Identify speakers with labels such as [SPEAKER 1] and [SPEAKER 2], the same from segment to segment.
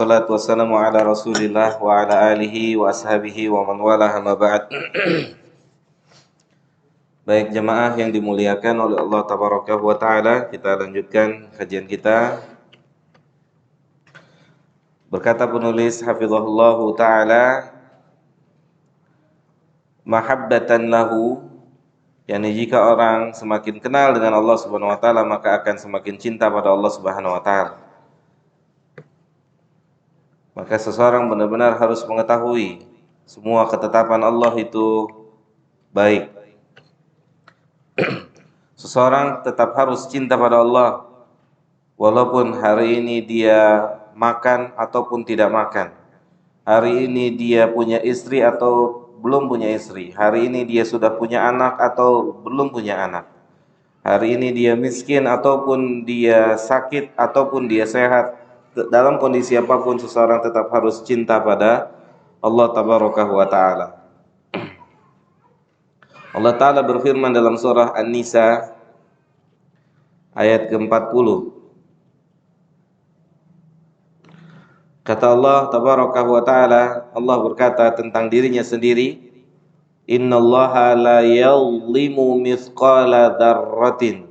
[SPEAKER 1] Salatu wassalamu ala rasulillah wa ala alihi wa ashabihi wa man wala amma ba'd. Baik jemaah yang dimuliakan oleh Allah tabaraka wa ta'ala, kita lanjutkan kajian kita. Berkata penulis hafizahullahu ta'ala, mahabbatan lahu, yakni jika orang semakin kenal dengan Allah subhanahu wa ta'ala, maka akan semakin cinta pada Allah subhanahu wa ta'ala. Maka seseorang benar-benar harus mengetahui semua ketetapan Allah itu baik. Seseorang tetap harus cinta pada Allah walaupun hari ini dia makan ataupun tidak makan. Hari ini dia punya istri atau belum punya istri. Hari ini dia sudah punya anak atau belum punya anak. Hari ini dia miskin ataupun dia sakit ataupun dia sehat. Dalam kondisi apapun seseorang tetap harus cinta pada Allah tabaraka wa ta'ala. Allah Ta'ala berfirman dalam surah An-Nisa ayat ke-40. Kata Allah Tabaraka wa Ta'ala, Allah berkata tentang dirinya sendiri, innallaha la yadhlimu mithqala dzarratin.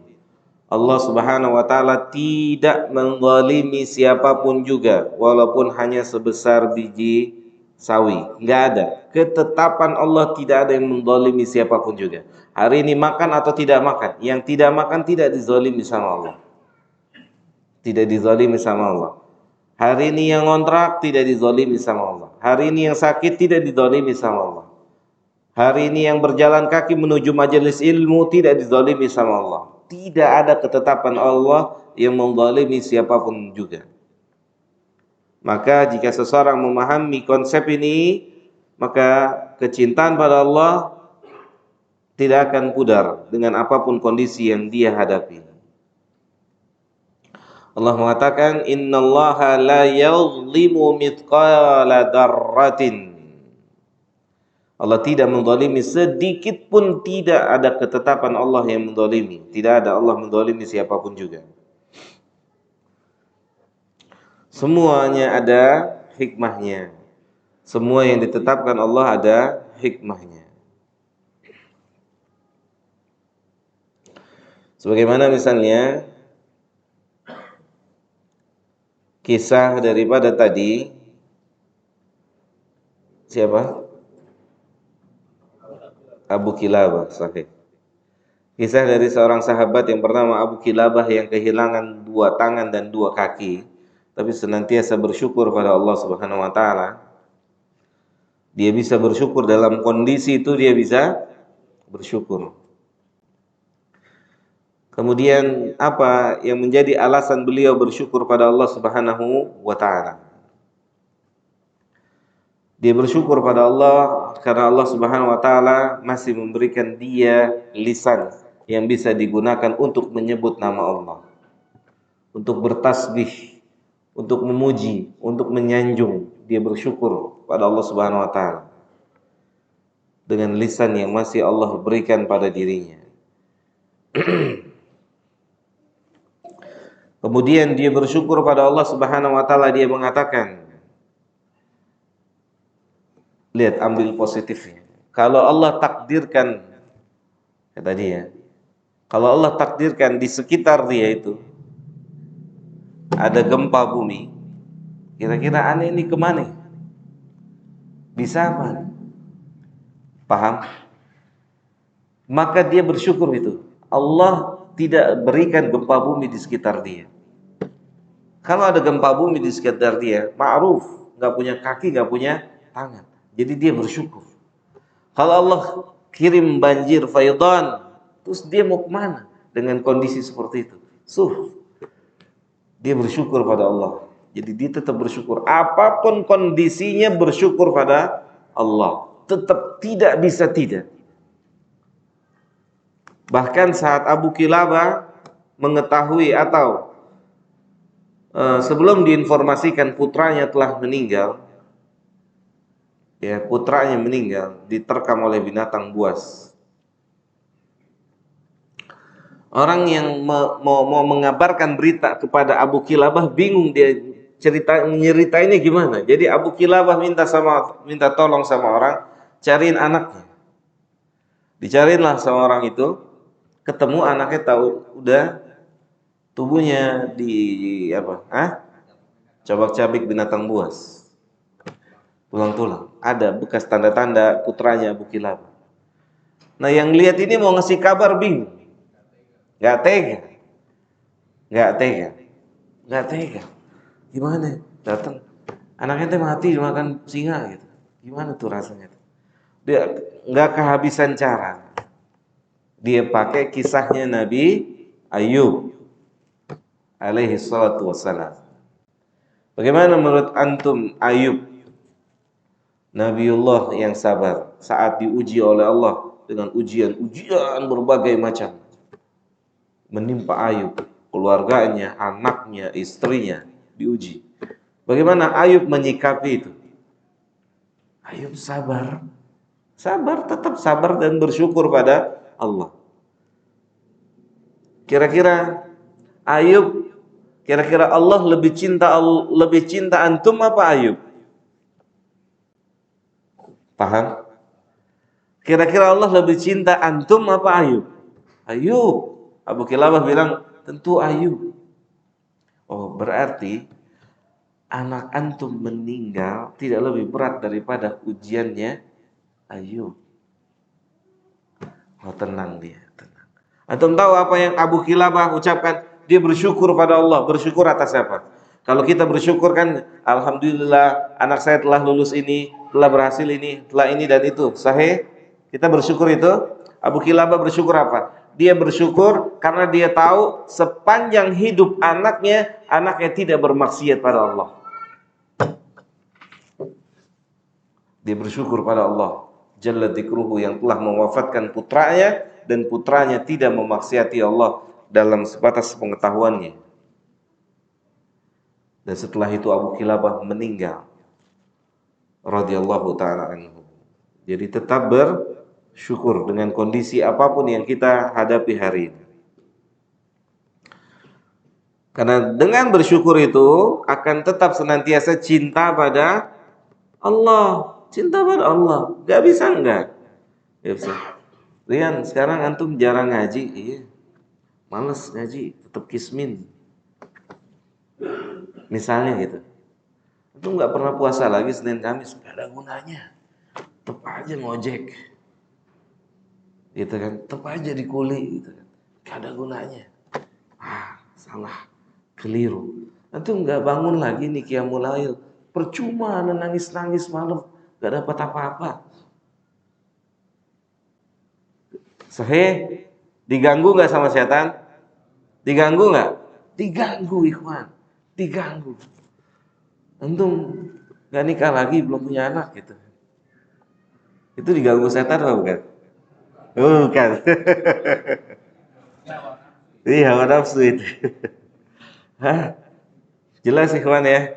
[SPEAKER 1] Allah Subhanahu wa Ta'ala tidak menzalimi siapapun juga, walaupun hanya sebesar biji sawi. Enggak ada. Ketetapan Allah tidak ada yang menzalimi siapapun juga. Hari ini makan atau tidak makan, yang tidak makan tidak dizalimi sama Allah. Tidak dizalimi sama Allah. Hari ini yang ngontrak tidak dizalimi sama Allah. Hari ini yang sakit tidak dizalimi sama Allah. Hari ini yang berjalan kaki menuju majelis ilmu tidak dizalimi sama Allah. Tidak ada ketetapan Allah yang menzalimi siapapun juga. Maka jika seseorang memahami konsep ini, maka kecintaan pada Allah tidak akan pudar dengan apapun kondisi yang dia hadapi. Allah mengatakan, innallaha la yadhlimu mithqala dzarratin. Allah tidak menzalimi sedikit pun, tidak ada ketetapan Allah yang menzalimi. Tidak ada Allah menzalimi siapapun juga. Semuanya ada hikmahnya. Semua yang ditetapkan Allah ada hikmahnya. Sebagaimana misalnya kisah daripada tadi, siapa? Abu Kilabah, sahih. Kisah dari seorang sahabat yang bernama Abu Kilabah yang kehilangan 2 tangan dan 2 kaki, tapi senantiasa bersyukur pada Allah Subhanahu wa Ta'ala. Dia bisa bersyukur dalam kondisi itu, dia bisa bersyukur. Kemudian apa yang menjadi alasan beliau bersyukur pada Allah Subhanahu wa Ta'ala? Dia bersyukur pada Allah karena Allah Subhanahu wa Ta'ala masih memberikan dia lisan yang bisa digunakan untuk menyebut nama Allah, untuk bertasbih, untuk memuji, untuk menyanjung. Dia bersyukur pada Allah Subhanahu wa Ta'ala dengan lisan yang masih Allah berikan pada dirinya. Kemudian dia bersyukur pada Allah Subhanahu wa Ta'ala, dia mengatakan, lihat, ambil positifnya. Kalau Allah takdirkan, kata dia, kalau Allah takdirkan di sekitar dia itu ada gempa bumi, kira-kira aneh ini kemana? Bisa apa? Paham? Maka dia bersyukur itu. Allah tidak berikan gempa bumi di sekitar dia. Kalau ada gempa bumi di sekitar dia, ma'ruf, nggak punya kaki, nggak punya tangan. Jadi dia bersyukur. Kalau Allah kirim banjir faydan, terus dia mau kemana dengan kondisi seperti itu? Dia bersyukur pada Allah. Jadi dia tetap bersyukur. Apapun kondisinya bersyukur pada Allah. Tetap tidak bisa tidak. Bahkan saat Abu Kilabah mengetahui atau sebelum diinformasikan putranya telah meninggal, ya, putranya meninggal, diterkam oleh binatang buas. Orang yang mau mengabarkan berita kepada Abu Kilabah bingung dia nyeritainnya gimana? Jadi Abu Kilabah minta tolong sama orang cariin anaknya. Dicariinlah sama orang itu, ketemu anaknya tahu udah tubuhnya di apa? Cabak-cabik binatang buas. Tulang-tulang. Ada bekas tanda-tanda putranya Abu Kilabah. Nah, yang lihat ini mau ngasih kabar bingung. Gak tega. Gak tega. Gak tega. Gimana? Datang. Anaknya teh mati dimakan singa gitu. Gimana tuh rasanya? Dia nggak kehabisan cara. Dia pakai kisahnya Nabi Ayub alaihi salatu wassalam. Bagaimana menurut antum Ayub, Nabiullah yang sabar saat diuji oleh Allah dengan ujian berbagai macam menimpa Ayub, keluarganya, anaknya, istrinya diuji. Bagaimana Ayub menyikapi itu? Ayub sabar, tetap sabar dan bersyukur pada Allah. Kira-kira Ayub, Allah lebih cinta antum apa Ayub? Paham? Kira-kira Allah lebih cinta antum apa Ayub? Ayub. Abu Kilabah bilang tentu Ayub. Oh, berarti anak antum meninggal tidak lebih berat daripada ujiannya Ayub. Oh, tenang dia, tenang. Antum tahu apa yang Abu Kilabah ucapkan? Dia bersyukur pada Allah. Bersyukur atas apa? Kalau kita bersyukur kan, alhamdulillah anak saya telah lulus ini, telah berhasil ini, telah ini dan itu. Sahih? Kita bersyukur itu. Abu Kilabah bersyukur apa? Dia bersyukur karena dia tahu sepanjang hidup anaknya tidak bermaksiat pada Allah. Dia bersyukur pada Allah Jalla dzikruhu yang telah mewafatkan putranya dan putranya tidak memaksiati Allah dalam sebatas pengetahuannya. Dan setelah itu Abu Kilabah meninggal radhiyallahu taala anhu. Jadi tetap bersyukur dengan kondisi apapun yang kita hadapi hari ini. Karena dengan bersyukur itu akan tetap senantiasa cinta pada Allah. Cinta pada Allah. Gak bisa enggak? Gak bisa. Rian, sekarang antum jarang ngaji. Iya. Males ngaji, tetap kismin. Misalnya gitu. Antum gak pernah puasa lagi Senin Kamis. Gak ada gunanya. Tetap aja ngojek. Gitu kan. Tetap aja di kuli gitu kan. Gak ada gunanya. Salah. Keliru. Antum gak bangun lagi nih qiyamul lail. Percuma nangis-nangis malam. Gak dapat apa-apa. Sahih? Diganggu gak sama setan? Diganggu gak? Diganggu ikhwan. Diganggu. Antum gak nikah lagi, belum punya anak gitu. Itu diganggu setan apa bukan? Bukan. Iya, hawa nafsu itu. Jelas ikhwan ya.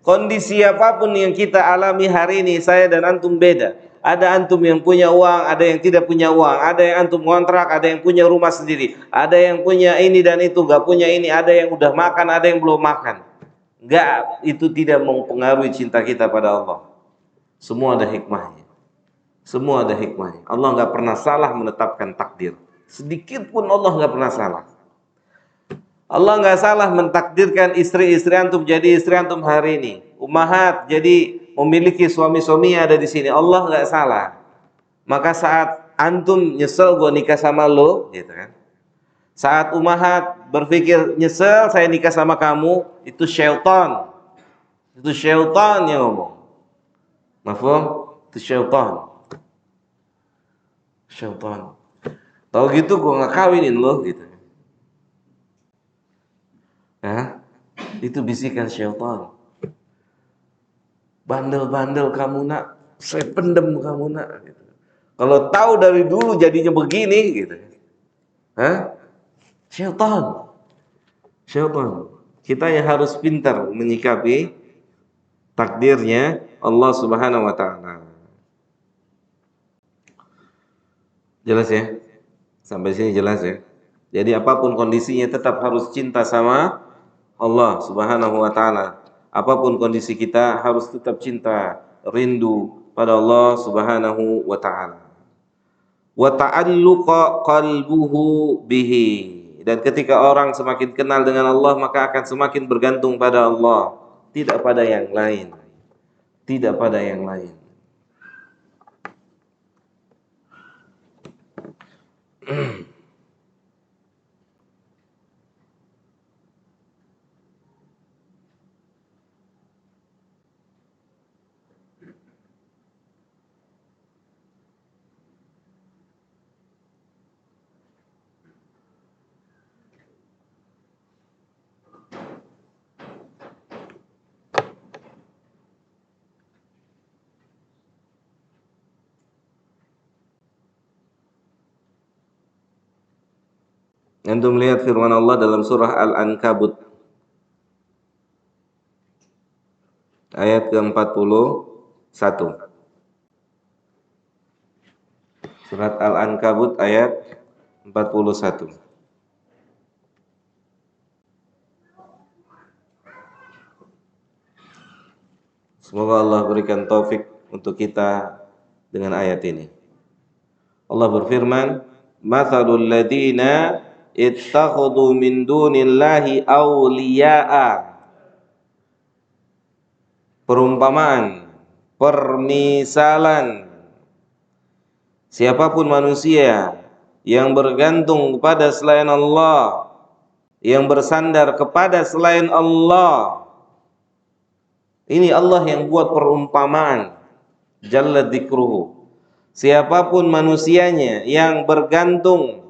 [SPEAKER 1] Kondisi apapun yang kita alami hari ini, saya dan antum beda. Ada antum yang punya uang, ada yang tidak punya uang. Ada yang antum kontrak, ada yang punya rumah sendiri. Ada yang punya ini dan itu, gak punya ini. Ada yang udah makan, ada yang belum makan. Gak, itu tidak mempengaruhi cinta kita pada Allah. Semua ada hikmahnya. Semua ada hikmahnya. Allah gak pernah salah menetapkan takdir. Sedikit pun Allah gak pernah salah. Allah nggak salah mentakdirkan istri-istri antum jadi istri antum hari ini. Ummahat jadi memiliki suami-suami yang ada di sini. Allah nggak salah. Maka saat antum nyesel gue nikah sama lo, gitu kan? Saat ummahat berpikir nyesel saya nikah sama kamu, itu syaitan. Itu syaitan yang ngomong. Mafhum? Itu syaitan. Syaitan. Tahu gitu gue nggak kawinin lo, gitu. Itu bisikan syaitan. Bandel-bandel kamu nak, saya pendem kamu nak. Gitu. Kalau tahu dari dulu jadinya begini, gitu. Syaitan. Syaitan. Kita yang harus pintar menyikapi takdirnya Allah Subhanahu wa taala. Jelas ya? Sampai sini jelas ya? Jadi apapun kondisinya tetap harus cinta sama Allah Subhanahu wa taala. apapun kondisi kita harus tetap cinta, rindu pada Allah Subhanahu wa taala. Wa ta'alluqa qalbuhu bihi, dan ketika orang semakin kenal dengan Allah maka akan semakin bergantung pada Allah, tidak pada yang lain, tidak pada yang lain. Antum melihat firman Allah dalam surah Al-Ankabut ayat ke-41. Surat Al-Ankabut ayat 41. Semoga Allah berikan taufik untuk kita dengan ayat ini. Allah berfirman, "Matsalul ladzina ittakhadhu min dunillahi awliya'a." Perumpamaan, permisalan siapapun manusia yang bergantung kepada selain Allah, yang bersandar kepada selain Allah. Ini Allah yang buat perumpamaan, jalla dzikruhu. Siapapun manusianya yang bergantung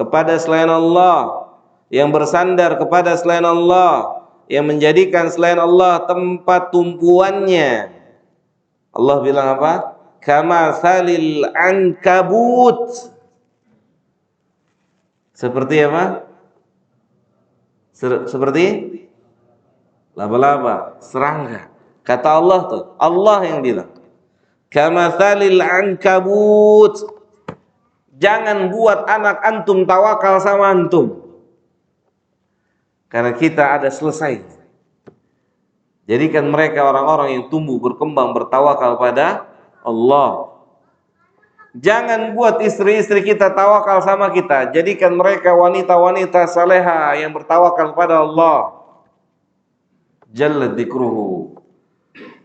[SPEAKER 1] kepada selain Allah, yang bersandar kepada selain Allah, yang menjadikan selain Allah tempat tumpuannya. Allah bilang apa? Kama salil ankabut. Seperti apa? Seperti laba-laba, serangga. Kata Allah tuh, Allah yang bilang. Kama salil ankabut. Jangan buat anak antum tawakal sama antum, karena kita ada selesai. Jadikan mereka orang-orang yang tumbuh berkembang bertawakal pada Allah. Jangan buat istri-istri kita tawakal sama kita. Jadikan mereka wanita-wanita saleha yang bertawakal pada Allah. Jalla dzikruhu.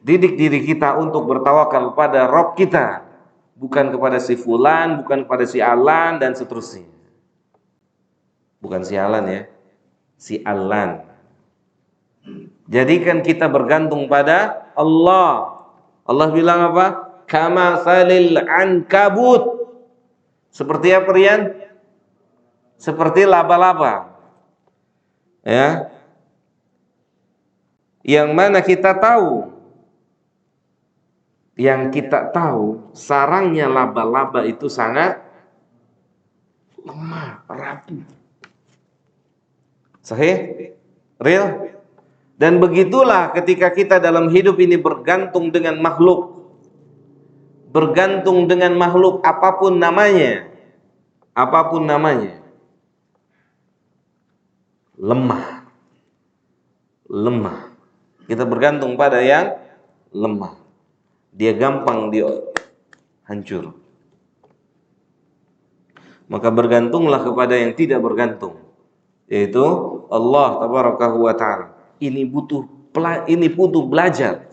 [SPEAKER 1] Didik diri kita untuk bertawakal pada Rabb kita, bukan kepada si fulan, bukan kepada si alan dan seterusnya. Bukan si alan ya, si alan. Jadikan kita bergantung pada Allah. Allah bilang apa? Kama salil ankabut. Seperti apa, Rian? Seperti laba-laba. Ya. Yang mana kita tahu, sarangnya laba-laba itu sangat lemah, rapuh. Sahih? Real? Dan begitulah ketika kita dalam hidup ini bergantung dengan makhluk. Bergantung dengan makhluk apapun namanya. Apapun namanya. Lemah. Lemah. Kita bergantung pada yang lemah. Dia gampang hancur. Maka bergantunglah kepada yang tidak bergantung, yaitu Allah tabarakahu wa ta'ala. Ini butuh belajar.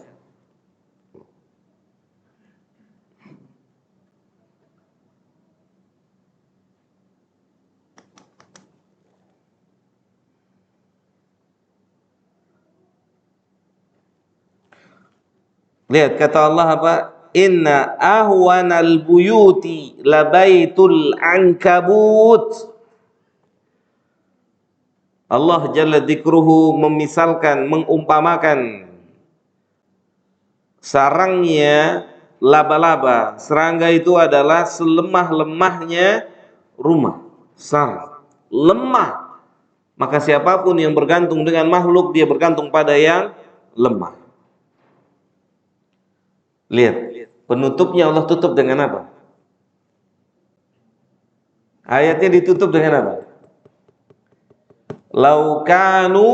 [SPEAKER 1] Lihat kata Allah apa? Inna ahwanal buyuti labaitul ankabut. Allah jalla dzikruhu memisalkan, mengumpamakan sarangnya laba-laba. Serangga itu adalah selemah-lemahnya rumah. Sarang lemah. Maka siapapun yang bergantung dengan makhluk, dia bergantung pada yang lemah. Lihat, penutupnya Allah tutup dengan apa? Ayatnya ditutup dengan apa? Laukanu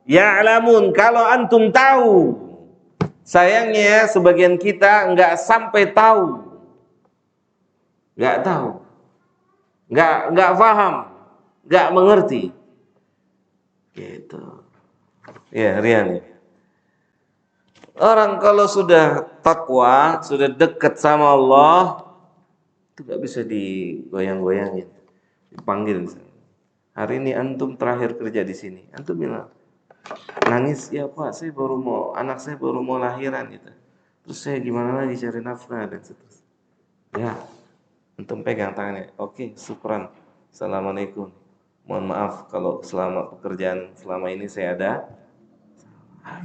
[SPEAKER 1] Ya'lamun, kalau antum tahu. Sayangnya sebagian kita nggak sampai tahu, nggak tahu, nggak paham, nggak mengerti. Gitu. Ya, Rian. Orang kalau sudah takwa, sudah dekat sama Allah, itu nggak bisa digoyang-goyangin. Dipanggil misalnya. Hari ini antum terakhir kerja di sini. Antum bilang, nangis, ya Pak, anak saya baru mau lahiran gitu. Terus saya gimana lagi cari nafkah dan seterusnya. Ya, antum pegang tangannya. Oke, syukran. Assalamualaikum. Mohon maaf kalau selama pekerjaan selama ini saya ada.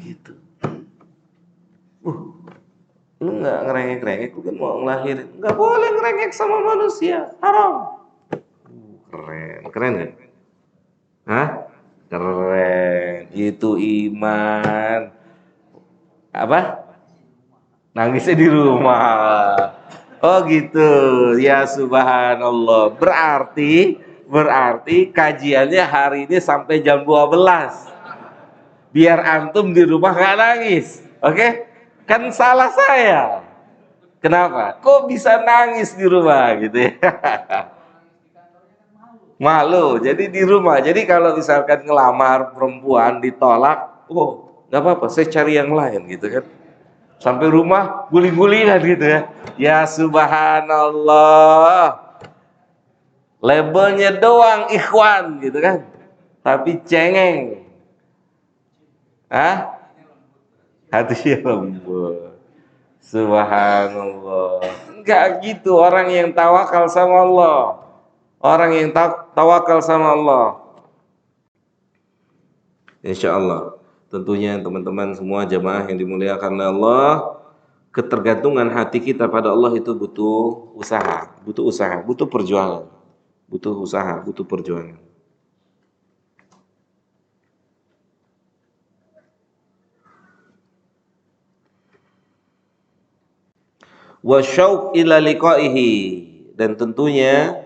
[SPEAKER 1] Gitu. Lu nggak ngerengek-rengek, lu kan mau ngelahirin. Nggak boleh ngerengek sama manusia, haram. Keren, keren nggak? Hah? Keren, itu iman. Apa? Nangisnya di rumah. Oh gitu, ya subhanallah. Berarti kajiannya hari ini sampai jam 12. Biar antum di rumah nggak nangis, oke? Kan salah saya. Kenapa? Kok bisa nangis di rumah gitu ya? Malu. Jadi di rumah. Jadi kalau misalkan ngelamar perempuan ditolak, oh nggak apa-apa, saya cari yang lain gitu kan. Sampai rumah guling-gulingan gitu ya. Ya subhanallah. Labelnya doang ikhwan gitu kan. Tapi cengeng. Hah? Hatinya lembut. Subhanallah. Enggak gitu orang yang tawakal sama Allah. Orang yang tawakal sama Allah. Insya Allah. Tentunya teman-teman semua jamaah yang dimuliakan Allah, ketergantungan hati kita pada Allah itu butuh usaha, butuh perjuangan, butuh usaha, butuh perjuangan. Wa syauq ila liqaihi, dan tentunya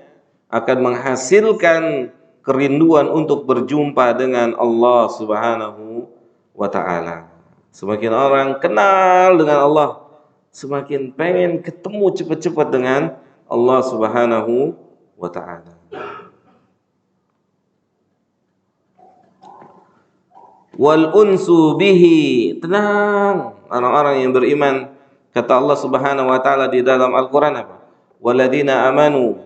[SPEAKER 1] akan menghasilkan kerinduan untuk berjumpa dengan Allah Subhanahu wa taala. Semakin orang kenal dengan Allah, semakin pengen ketemu cepat-cepat dengan Allah Subhanahu wa taala. Wal unsu bihi, tenang orang-orang yang beriman. Kata Allah Subhanahu wa taala di dalam Al-Qur'an apa? Waladina amanu,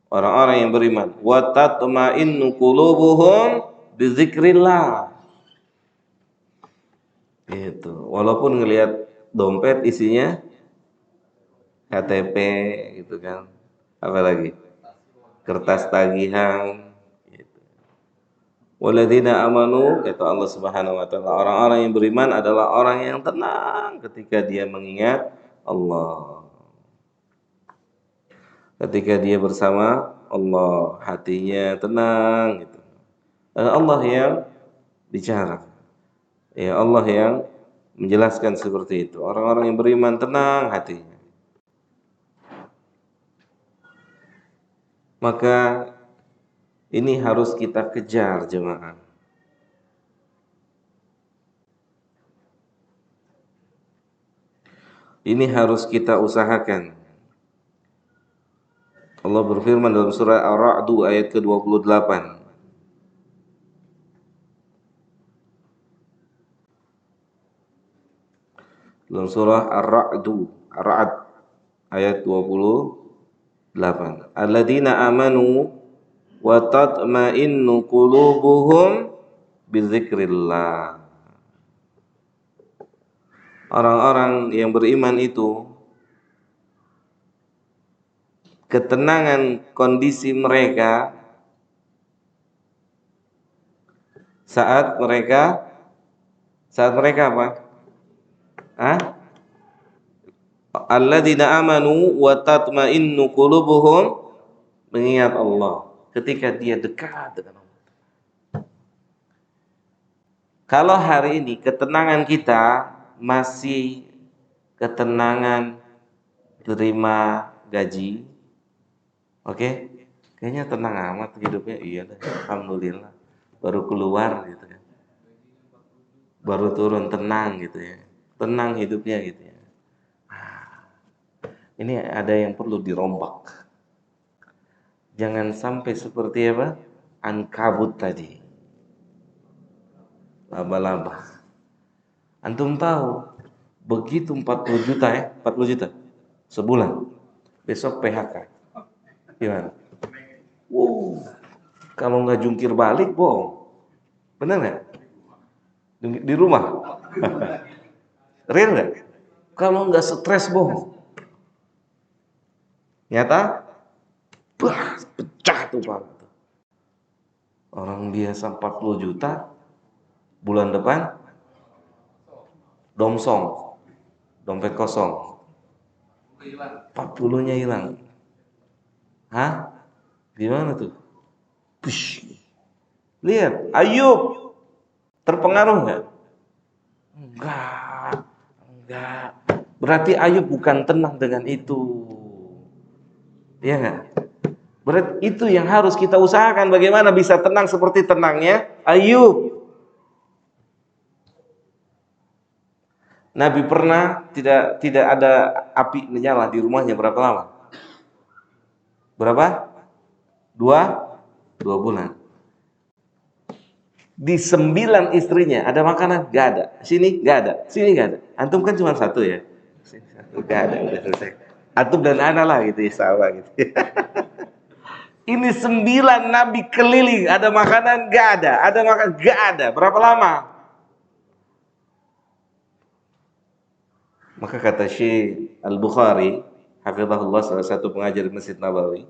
[SPEAKER 1] orang-orang yang beriman. Wa tatma'innu qulubuhum bizikrillah. Itu. Walaupun ngelihat dompet isinya KTP gitu kan. Apalagi kertas tagihan. Waladina amanu, kata Allah Subhanahu wa taala, orang-orang yang beriman adalah orang yang tenang ketika dia mengingat Allah. Ketika dia bersama Allah, hatinya tenang gitu. Dan Allah yang bicara. Ya Allah yang menjelaskan seperti itu. Orang-orang yang beriman tenang hatinya. Maka ini harus kita kejar jemaah. Ini harus kita usahakan. Allah berfirman dalam surah Ar-Ra'd ayat ke-28. Dalam surah Ar-Ra'd ayat 28. Alladzina amanu wa tatma'innu qulubuhum bizikrillah. Orang-orang yang beriman itu ketenangan kondisi mereka saat mereka apa? Hah? Alladzina amanu wa tatma'innu qulubuhum, mengingat Allah ketika dia dekat dengan Allah. Kalau hari ini ketenangan kita masih ketenangan terima gaji, oke? Kayaknya tenang amat hidupnya, iya deh, alhamdulillah, baru keluar gitu kan. baru turun tenang gitu ya. Tenang hidupnya gitu ya. Ini ada yang perlu dirombak. Jangan sampai seperti apa? Ankabut tadi. Laba-laba. Antum tahu, begitu 40 juta ya, 40 juta sebulan. Besok PHK. Gimana? Wow, kalau nggak jungkir balik, bohong. Benar nggak? Di rumah? Real nggak? Kalau nggak stres, bohong. Nyata? Bah, pecah tuh Pak. Orang biasa 40 juta, bulan depan domsong, dompet kosong. 40-nya hilang. Hah? Gimana tuh? Push. Lihat, Ayub terpengaruh nggak? Enggak, enggak. Berarti Ayub bukan tenang dengan itu. Iya nggak? Berarti itu yang harus kita usahakan. Bagaimana bisa tenang seperti tenangnya Ayub. Nabi pernah tidak ada api menyala di rumahnya berapa lama? Berapa? Dua bulan. Di 9 istrinya ada makanan? Gak ada. Sini gak ada. Sini gak ada. Antum kan cuma satu ya. Sini satu gak ada. Udah selesai. Antum dan ana lah gitu ya, sama gitu. Ini 9 Nabi keliling, ada makanan gak ada. Ada makan gak ada. Berapa lama? Maka kata Syekh Al-Bukhari, hafizahullah, salah satu pengajar di Masjid Nabawi,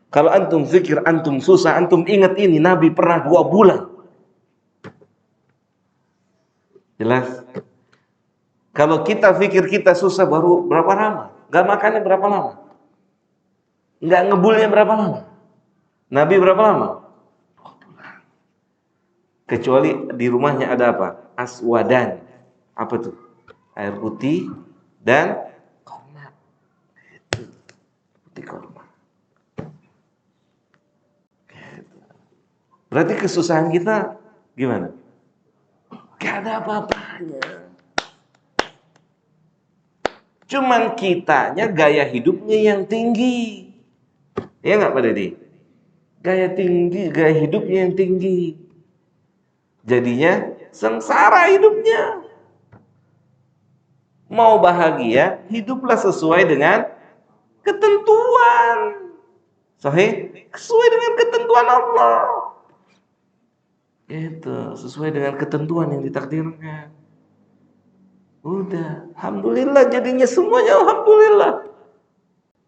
[SPEAKER 1] kalau antum zikir, antum susah, antum ingat ini, Nabi pernah 2 bulan. Jelas? Kalau kita pikir kita susah baru berapa lama? Gak makannya berapa lama? Gak ngebulnya berapa lama? Nabi berapa lama? Kecuali di rumahnya ada apa? Aswadan. Apa tuh? Air putih dan korma. Putih korma. Berarti kesusahan kita gimana? Gak ada apa-apanya. Cuman kitanya gaya hidupnya yang tinggi. Ya nggak Pak Deddy? Gaya hidupnya yang tinggi. Jadinya sengsara hidupnya. Mau bahagia, hiduplah sesuai dengan ketentuan. Sahih? Sesuai dengan ketentuan Allah. Itu, sesuai dengan ketentuan yang ditakdirkan. Udah, alhamdulillah jadinya semuanya alhamdulillah.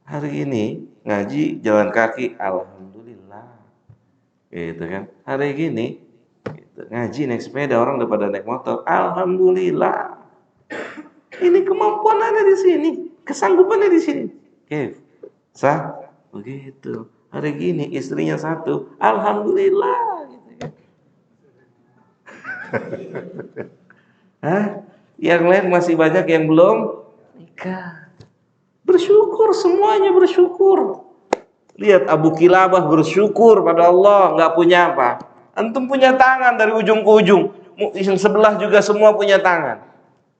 [SPEAKER 1] Hari ini ngaji jalan kaki, alhamdulillah. Gitu kan. Hari gini gitu, ngaji naik sepeda, orang udah pada naik motor, alhamdulillah. Ini kemampuan ada di sini, kesanggupannya di sini. Oke, sah? Begitu. Hari gini istrinya 1, alhamdulillah. Gitu kan. Hah? Yang lain masih banyak yang belum nikah. Bersyukur, semuanya bersyukur. Lihat Abu Kilabah bersyukur pada Allah, nggak punya apa. Antum punya tangan dari ujung ke ujung. Yang sebelah juga semua punya tangan.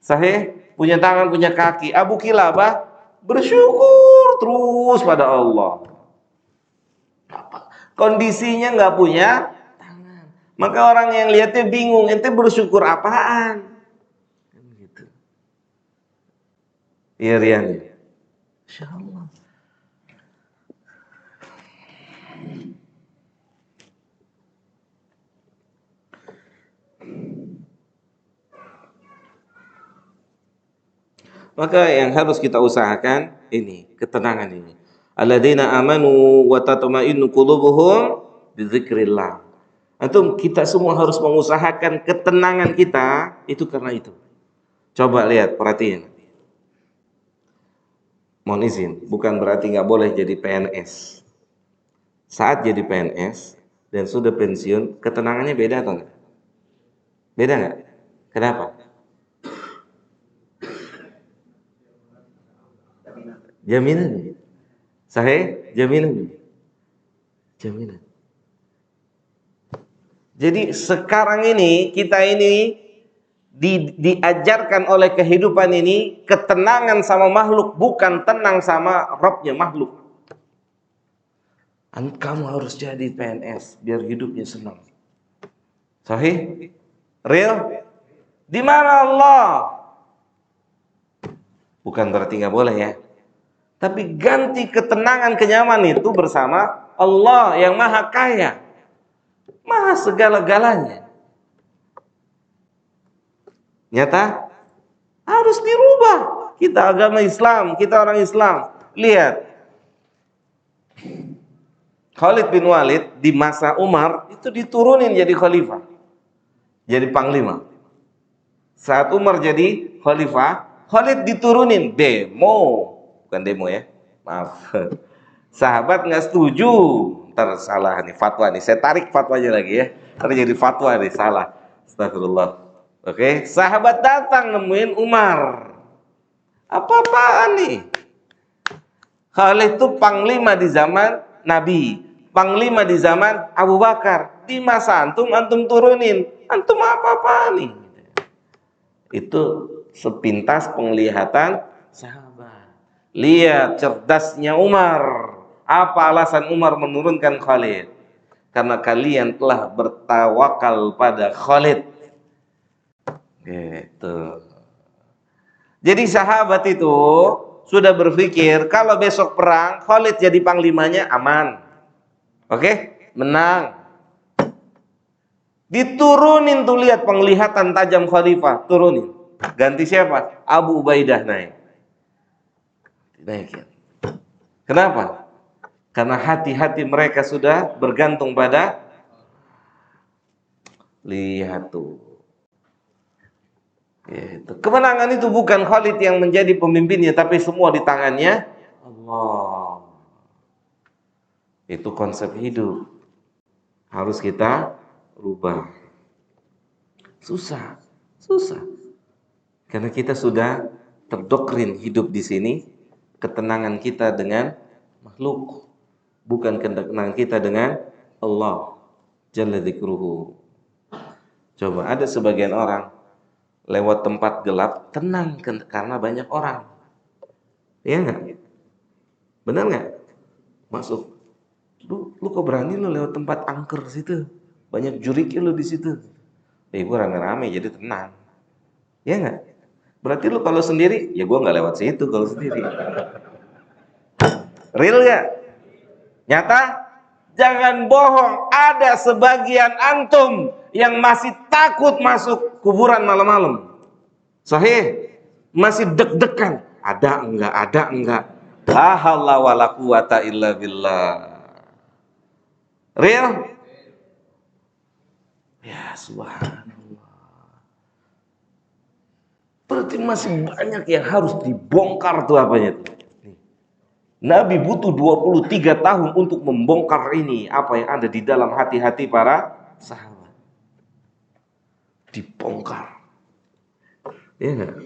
[SPEAKER 1] Sahih? Punya tangan, punya kaki. Abu Kilabah bersyukur terus pada Allah. Kondisinya nggak punya tangan. Maka orang yang lihatnya bingung, ente bersyukur apaan? Gitu. Iya Rian. Insya Allah. Maka yang harus kita usahakan ini, ketenangan ini. Alladzina amanu wa tatma'innu qulubuhum bidzikrillah. Antum kita semua harus mengusahakan ketenangan kita itu karena itu. Coba lihat, perhatiin. Mohon izin, bukan berarti nggak boleh jadi PNS. Saat jadi PNS dan sudah pensiun, ketenangannya beda atau enggak? Beda nggak? Kenapa? Jaminan. Sahih? Jaminan. Jaminan. Jadi sekarang ini kita ini diajarkan oleh kehidupan ini ketenangan sama makhluk, bukan tenang sama Rabbnya makhluk. Kamu harus jadi PNS biar hidupnya senang. Sahih? Real? Di mana Allah? Bukan berarti nggak boleh ya. Tapi ganti ketenangan, kenyamanan itu bersama Allah yang maha kaya, maha segala-galanya. Nyata harus dirubah. Kita agama Islam, kita orang Islam. Lihat, Khalid bin Walid di masa Umar itu diturunin jadi khalifah, jadi panglima. Saat Umar jadi khalifah, Khalid diturunin bukan demo ya, maaf. Sahabat nggak setuju, ntar salah nih fatwa nih, saya tarik fatwanya lagi ya, ntar jadi fatwa nih, salah. Astagfirullah. Oke, sahabat datang nemuin Umar. Apa-apaan nih? Khalid itu panglima di zaman Nabi, panglima di zaman Abu Bakar. Di masa antum turunin, antum apa-apaan nih? Itu sepintas penglihatan sahabat. Lihat cerdasnya Umar. Apa alasan Umar menurunkan Khalid? Karena kalian telah bertawakal pada Khalid. Gitu. Jadi sahabat itu sudah berpikir kalau besok perang Khalid jadi panglimanya aman. Oke? Menang. Diturunin tuh, lihat penglihatan tajam khalifah, turunin. Ganti siapa? Abu Ubaidah naik. Naikin. Kenapa? Karena hati-hati mereka sudah bergantung pada, lihat tuh. Gitu. Kemenangan itu bukan Khalid yang menjadi pemimpinnya, tapi semua di tangannya Allah. Itu konsep hidup. Harus kita rubah. Susah. Karena kita sudah terdoktrin hidup di sini, ketenangan kita dengan makhluk, bukan ketenangan kita dengan Allah Jalla dzikruhu. Coba ada sebagian orang lewat tempat gelap tenang karena banyak orang. Iya nggak? Benar nggak? Masuk. Lu kok berani lu lewat tempat angker situ? Banyak juriki lu di situ. Gue rame-rame jadi tenang. Iya nggak? Berarti lu kalau sendiri, ya gue nggak lewat situ kalau sendiri. Real nggak? Nyata? Jangan bohong. Ada sebagian antum yang masih takut masuk kuburan malam-malam. Sahih? Masih deg-degan. Ada enggak? La haula wala quwata illa billah. Real? Ya subhanallah. Berarti masih banyak yang harus dibongkar tuh apanya tuh. Nabi butuh 23 tahun untuk membongkar ini, apa yang ada di dalam hati-hati para sahabat. Dibongkar. Ya.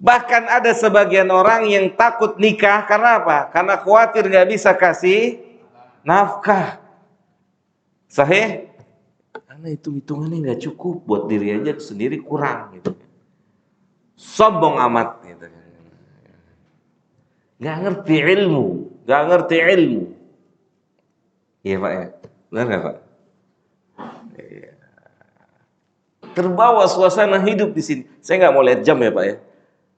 [SPEAKER 1] Bahkan ada sebagian orang yang takut nikah karena apa? Karena khawatir nggak bisa kasih nafkah. Sahih? Karena hitung-hitungannya nggak cukup, buat diri aja sendiri kurang gitu. Sombong amat gitu. Nggak ngerti ilmu. Iya Pak ya, benar nggak Pak? Iya. Terbawa suasana hidup di sini. Saya nggak mau lihat jam ya Pak ya.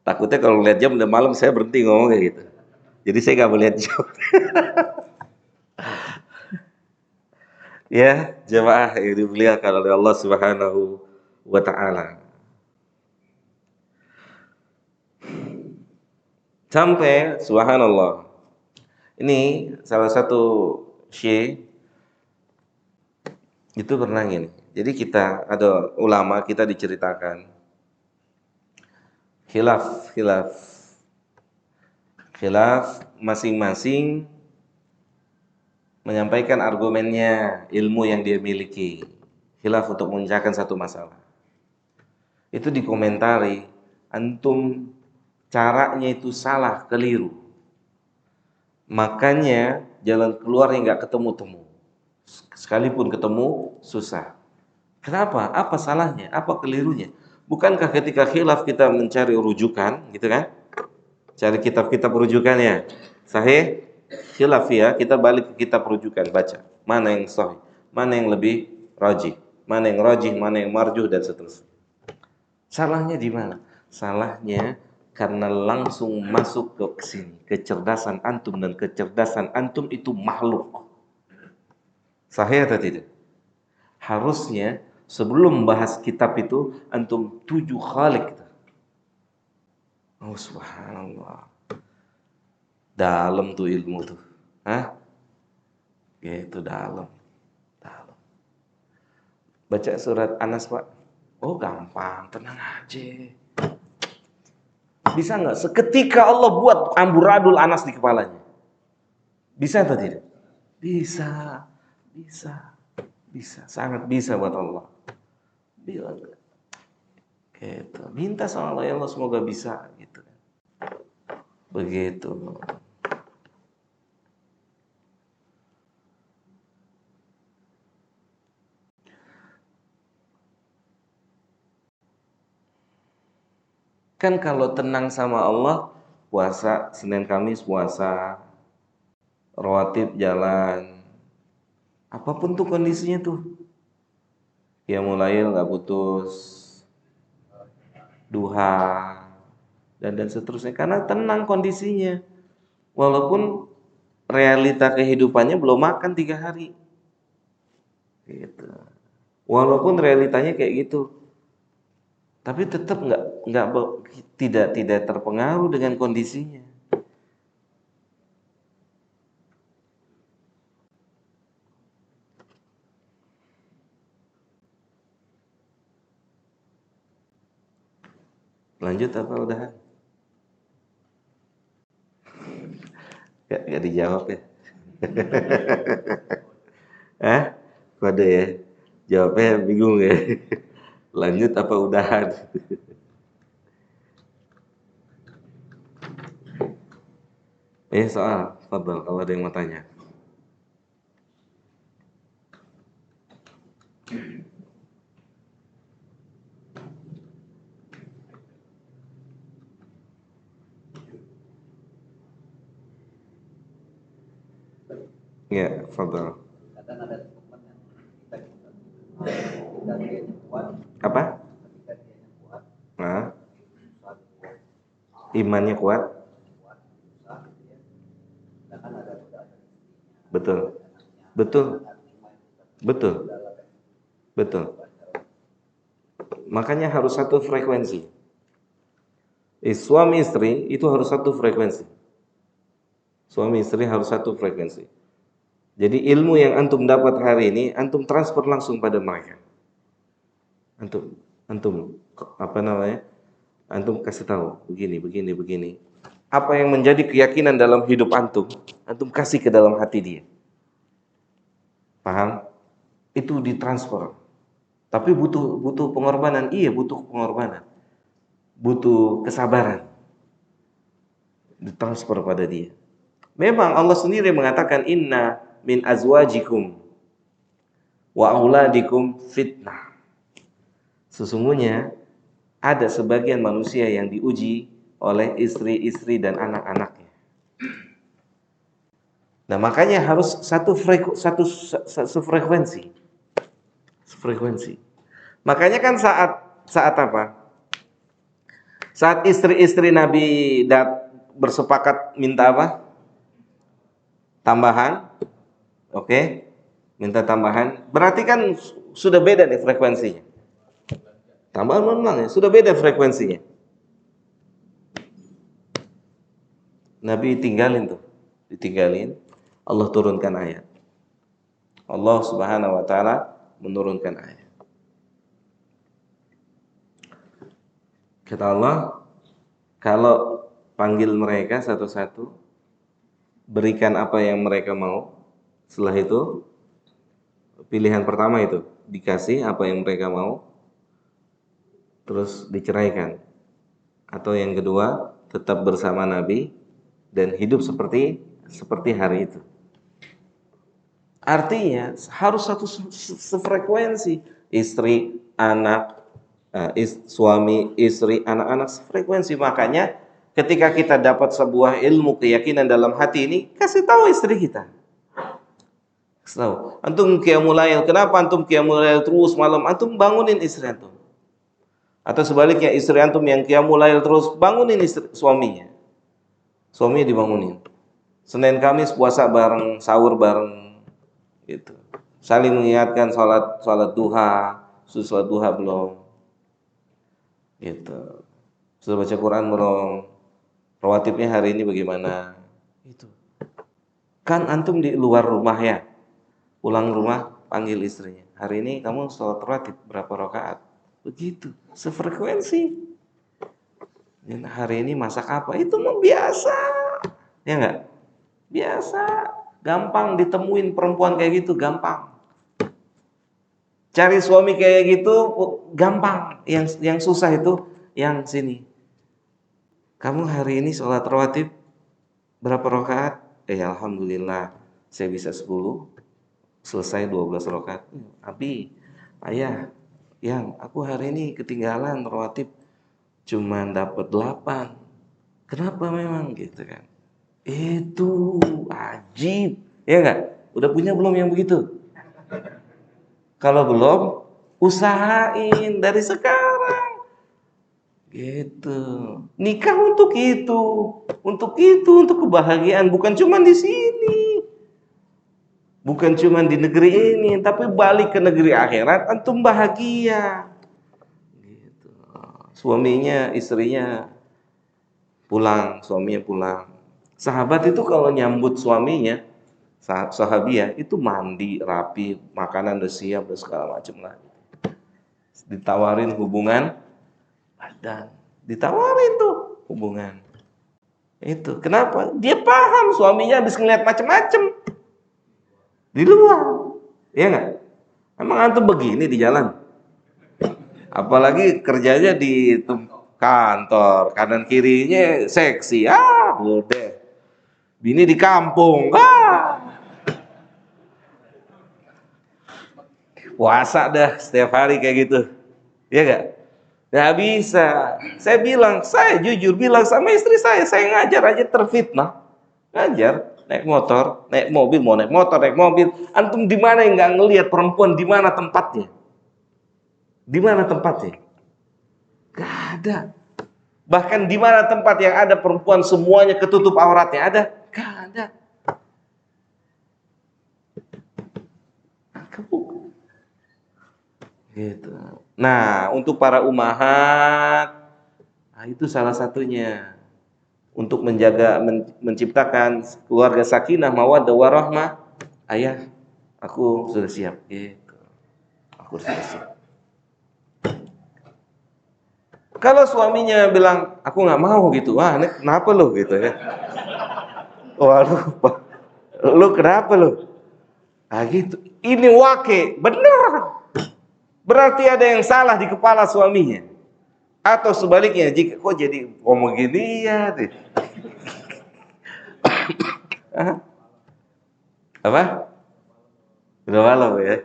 [SPEAKER 1] Takutnya kalau lihat jam udah malam saya berhenti ngomong kayak gitu. Jadi saya nggak mau lihat jam. Ya jemaah yang dimuliakan oleh Allah Subhanahu wa Ta'ala. Sampai subhanallah. Ini salah satu syekh itu pernah gini. Jadi kita ada ulama, kita diceritakan khilaf masing-masing menyampaikan argumennya, ilmu yang dia miliki. Khilaf untuk mengucapkan satu masalah. Itu dikomentari, antum caranya itu salah, keliru. Makanya jalan keluarnya nggak ketemu-temu. Sekalipun ketemu, susah. Kenapa? Apa salahnya? Apa kelirunya? Bukankah ketika khilaf kita mencari rujukan, gitu kan? Cari kitab-kitab rujukannya. Sahih, khilaf ya, kita balik ke kitab rujukan, baca. Mana yang sahih, mana yang lebih rajih, mana yang rajih, mana yang marjuh, dan seterusnya. Salahnya di mana? Salahnya karena langsung masuk ke sini. Kecerdasan antum dan kecerdasan antum itu makhluk. Sahih atau tidak? Harusnya sebelum bahas kitab itu antum tuju khalik. Oh subhanallah. Dalam tuh ilmu tuh. Hah? Gitu dalam. Dalam. Baca surat Anas, Pak. Oh gampang, tenang aja. Bisa nggak? Seketika Allah buat amburadul Anas di kepalanya. Bisa atau tidak? Bisa. Bisa. Bisa. Sangat bisa buat Allah. Bilang. Gitu. Minta sama Allah, ya Allah semoga bisa. Gitu. Begitu. Kan kalau tenang sama Allah, puasa Senin Kamis puasa, rawatib jalan, apapun tuh kondisinya tuh, ya mulai nggak putus, duha, dan seterusnya, karena tenang kondisinya, walaupun realita kehidupannya belum makan 3 hari, gitu. Walaupun realitanya kayak gitu, tapi tetap nggak tidak terpengaruh dengan kondisinya. Lanjut apa udah? Gak dijawab ya? Hah? Kode ya? Jawabnya bingung ya? Lanjut apa udahan? Soal, fadal kalau ada yang mau tanya. Ya, fadal. Apa? Nah, imannya kuat. Betul. Betul. Betul. Betul. Makanya harus satu frekuensi. Suami istri itu harus satu frekuensi. Suami istri harus satu frekuensi. Jadi ilmu yang antum dapat hari ini, antum transfer langsung pada mereka. Antum apa namanya? Antum kasih tahu begini, begini, begini. Apa yang menjadi keyakinan dalam hidup antum, antum kasih ke dalam hati dia. Paham? Itu ditransfer. Tapi butuh pengorbanan. Iya, butuh pengorbanan. Butuh kesabaran. Ditransfer pada dia. Memang Allah sendiri mengatakan inna min azwajikum wa auladikum fitnah. Sesungguhnya ada sebagian manusia yang diuji oleh istri-istri dan anak-anaknya. Nah, makanya harus satu frekuensi. Frekuensi. Makanya kan saat apa? Saat istri-istri Nabi bersepakat minta apa? Tambahan. Oke. Minta tambahan. Berarti kan sudah beda nih frekuensinya. Tambahan memang ya, sudah beda frekuensinya. Nabi tinggalin tuh. Ditinggalin. Allah turunkan ayat. Allah Subhanahu wa taala menurunkan ayat. Kata Allah, kalau panggil mereka satu-satu, berikan apa yang mereka mau. Setelah itu, pilihan pertama itu, dikasih apa yang mereka mau, terus diceraikan. Atau yang kedua, tetap bersama Nabi dan hidup seperti hari itu. Artinya harus satu sefrekuensi, istri, anak, suami, istri, anak-anak frekuensi. Makanya ketika kita dapat sebuah ilmu keyakinan dalam hati ini, kasih tahu istri kita. Kasih tahu, antum qiyamul lail, kenapa antum qiyamul lail terus malam? Antum bangunin istri antum. Atau sebaliknya, istri antum yang qiyamul lail terus, bangunin istri, suaminya. Suaminya dibangunin. Senin Kamis puasa bareng, sahur bareng, gitu. Saling mengingatkan salat duha, salat duha belum, gitu. Sudah baca Quran belum? Rawatibnya hari ini bagaimana? Itu. Kan antum di luar rumah ya, pulang rumah panggil istrinya. Hari ini kamu sholat rawatib berapa rakaat? Begitu, sefrekuensi. Dan hari ini masak apa? Itu mah biasa, ya enggak? Biasa, gampang ditemuin perempuan kayak gitu, gampang. Cari suami kayak gitu gampang. Yang susah itu yang sini. Kamu hari ini sholat rawatib berapa rakaat? Alhamdulillah saya bisa 10, selesai 12 rakaat. Abi, ayah, yang aku hari ini ketinggalan rawatib cuman dapat 8. Kenapa memang gitu kan? Itu ajib. Ya enggak? Udah punya belum yang begitu? Kalau belum, usahain dari sekarang. Gitu. Nikah untuk itu, untuk kebahagiaan, bukan cuma di sini. Bukan cuma di negeri ini, tapi balik ke negeri akhirat antum bahagia. Gitu. Suaminya, istrinya pulang, suaminya pulang. Sahabat itu kalau nyambut suaminya, sahabiah itu mandi rapi, makanan udah siap dan segala macam lah. Ditawarin hubungan badan, ditawarin tuh hubungan. Itu kenapa? Dia paham suaminya habis ngeliat macam-macam di luar, ya nggak? Emang antum begini di jalan? Apalagi kerjanya di kantor, kanan kirinya seksi, udah. Bini di kampung, puasa dah setiap hari kayak gitu, ya gak? Nggak bisa. Saya jujur bilang sama istri saya ngajar aja terfitnah, ngajar naik motor, naik mobil, mau naik motor, naik mobil. Antum di mana yang nggak ngelihat perempuan, di mana tempatnya? Di mana tempatnya? Gak ada. Bahkan di mana tempat yang ada perempuan semuanya ketutup auratnya ada? Gak ada. Gitu. Nah, untuk para umahat, itu salah satunya untuk menjaga, menciptakan keluarga sakinah, mawaddah warahmah. Ayah, aku sudah siap. Gitu. Aku sudah siap. Kalau suaminya bilang, aku nggak mau gitu, ini kenapa lo gitu ya? Waduh, lo kenapa lo? Gitu. Ini wake, benar. Berarti ada yang salah di kepala suaminya. Atau sebaliknya, jika kok jadi ngomong gini ya. Apa? Udah malam ya.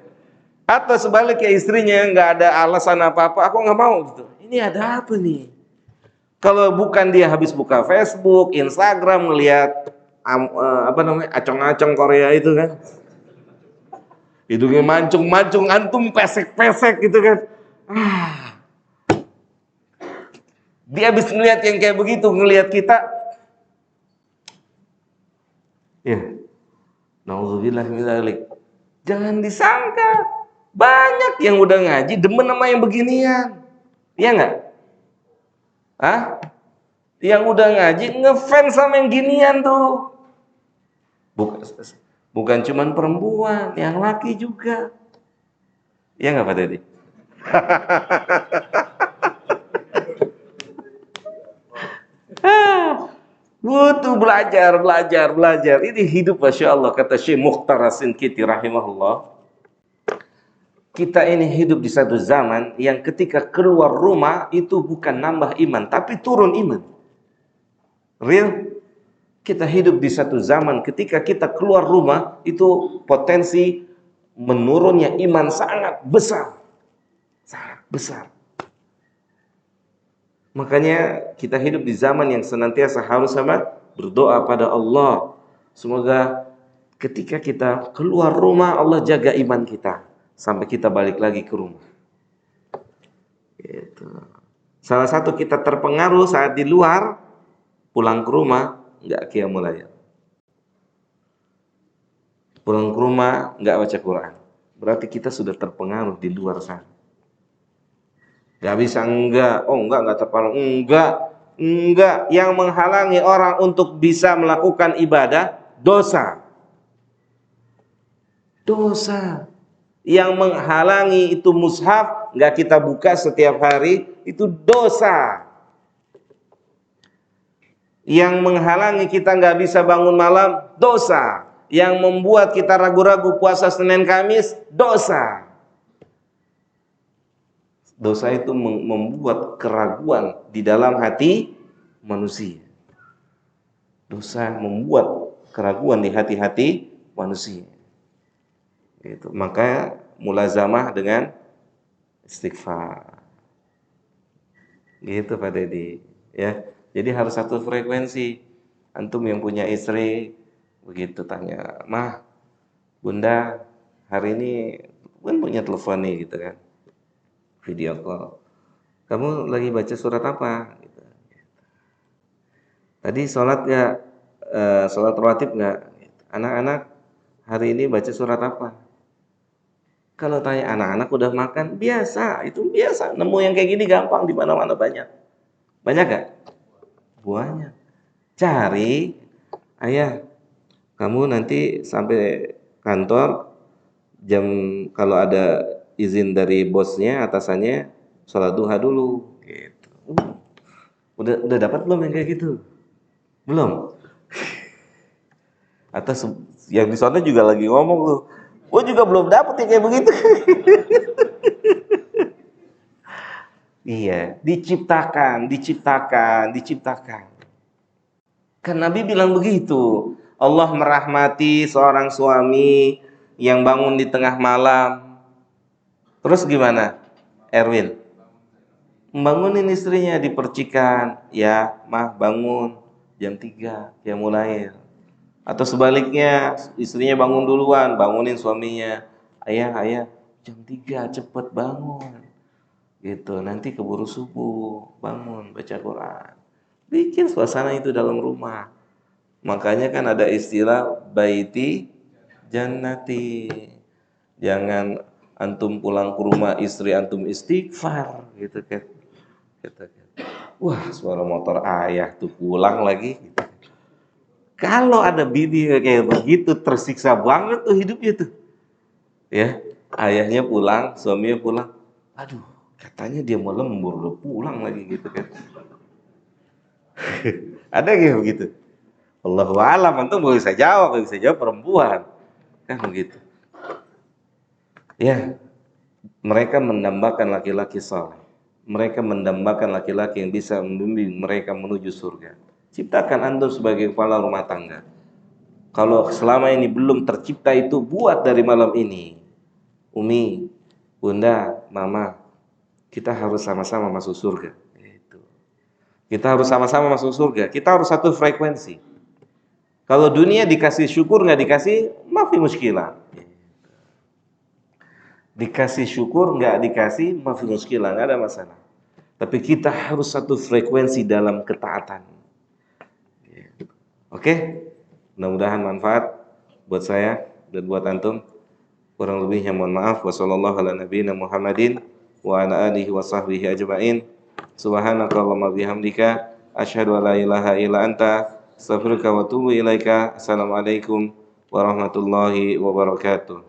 [SPEAKER 1] Atau sebaliknya istrinya nggak ada alasan apa-apa, aku nggak mau gitu. Ini ada apa nih? Kalau bukan dia habis buka Facebook, Instagram, ngelihat acong-acong Korea itu kan. Hidungnya mancung-mancung, antum pesek-pesek gitu kan. Dia habis ngelihat yang kayak begitu, ngelihat kita. Ya. Nauzubillah min dzalik. Jangan disangka. Banyak yang udah ngaji demen sama yang beginian. Iya enggak? Yang udah ngaji ngefans sama yang ginian tuh. Bukan cuman perempuan, yang laki juga. Iya enggak Pak Dedi? Butuh belajar. Ini hidup Masya Allah, kata Syekh Mukhtar As-Sinkiti rahimahullah. Kita ini hidup di satu zaman yang ketika keluar rumah itu bukan nambah iman, tapi turun iman. Real? Kita hidup di satu zaman ketika kita keluar rumah itu potensi menurunnya iman sangat besar. Sangat besar. Makanya kita hidup di zaman yang senantiasa harus sama berdoa pada Allah. Semoga ketika kita keluar rumah Allah jaga iman kita sampai kita balik lagi ke rumah. Gitu. Salah satu kita terpengaruh saat di luar, pulang ke rumah nggak qiyamul lail. Pulang ke rumah nggak baca Quran. Berarti kita sudah terpengaruh di luar sana. Nggak bisa nggak terpengaruh, enggak. Yang menghalangi orang untuk bisa melakukan ibadah dosa. Yang menghalangi itu mushaf nggak kita buka setiap hari, itu dosa. Yang menghalangi kita nggak bisa bangun malam, dosa. Yang membuat kita ragu-ragu puasa Senin Kamis, dosa. Dosa itu membuat keraguan di dalam hati manusia. Dosa membuat keraguan di hati-hati manusia. Gitu. Maka mulazamah dengan istighfar. Gitu Pak Dedi, ya. Jadi harus satu frekuensi. Antum yang punya istri begitu tanya, "Mah, Bunda, hari ini kan punya telepon nih," gitu kan. Video call. "Kamu lagi baca surat apa?" Gitu. "Tadi sholat nggak? Sholat rawatib nggak? Anak-anak hari ini baca surat apa?" Kalau tanya anak-anak udah makan, biasa, itu biasa. Nemu yang kayak gini gampang, di mana-mana banyak. Banyak gak? Banyak. Cari, ayah, kamu nanti sampai kantor, kalau ada izin dari bosnya, atasannya, sholat duha dulu. Gitu. Udah dapat belum yang kayak gitu? Belum? Atau yang di sana juga lagi ngomong tuh, gue juga belum dapet yang kayak begitu. Iya, diciptakan. Kan Nabi bilang begitu. Allah merahmati seorang suami yang bangun di tengah malam. Terus gimana, Erwin? Membangunin istrinya di percikan. Ya, mah bangun jam 3, ya mulai. Atau sebaliknya, istrinya bangun duluan, bangunin suaminya. Ayah, jam 3 cepet bangun. Gitu, nanti keburu subuh, bangun, baca Quran. Bikin suasana itu dalam rumah. Makanya kan ada istilah baiti jannati. Jangan antum pulang ke rumah istri antum istighfar gitu kan. Wah, suara motor ayah tuh pulang lagi gitu. Kalau ada bini kayak begitu tersiksa banget tuh hidupnya tuh. Ya, ayahnya pulang, suaminya pulang. Aduh, katanya dia mau lembur, udah pulang lagi gitu kan. Ada kayak begitu. Allahu a'lam, antum nggak bisa jawab perempuan. Kan begitu. Ya, mereka mendambakan laki-laki saleh. Mereka mendambakan laki-laki yang bisa membimbing mereka menuju surga. Ciptakan antum sebagai kepala rumah tangga. Kalau selama ini belum tercipta itu, buat dari malam ini. Umi, Bunda, Mama, kita harus sama-sama masuk surga. Kita harus sama-sama masuk surga. Kita harus satu frekuensi. Kalau dunia dikasih syukur, nggak dikasih, mafi muskilah. Dikasih syukur, nggak dikasih, mafi muskilah, nggak ada masalah. Tapi kita harus satu frekuensi dalam ketaatan. Oke? Mudah-mudahan manfaat buat saya dan buat antum. Kurang lebihnya mohon maaf. Wassallallahu ala nabiyina Muhammadin wa ala alihi wa sahbihi ajma'in. Subhanakallahumma bihamdika asyhadu an la ilaha illa anta astaghfiruka wa atubu ilaika. Assalamualaikum warahmatullahi wabarakatuh.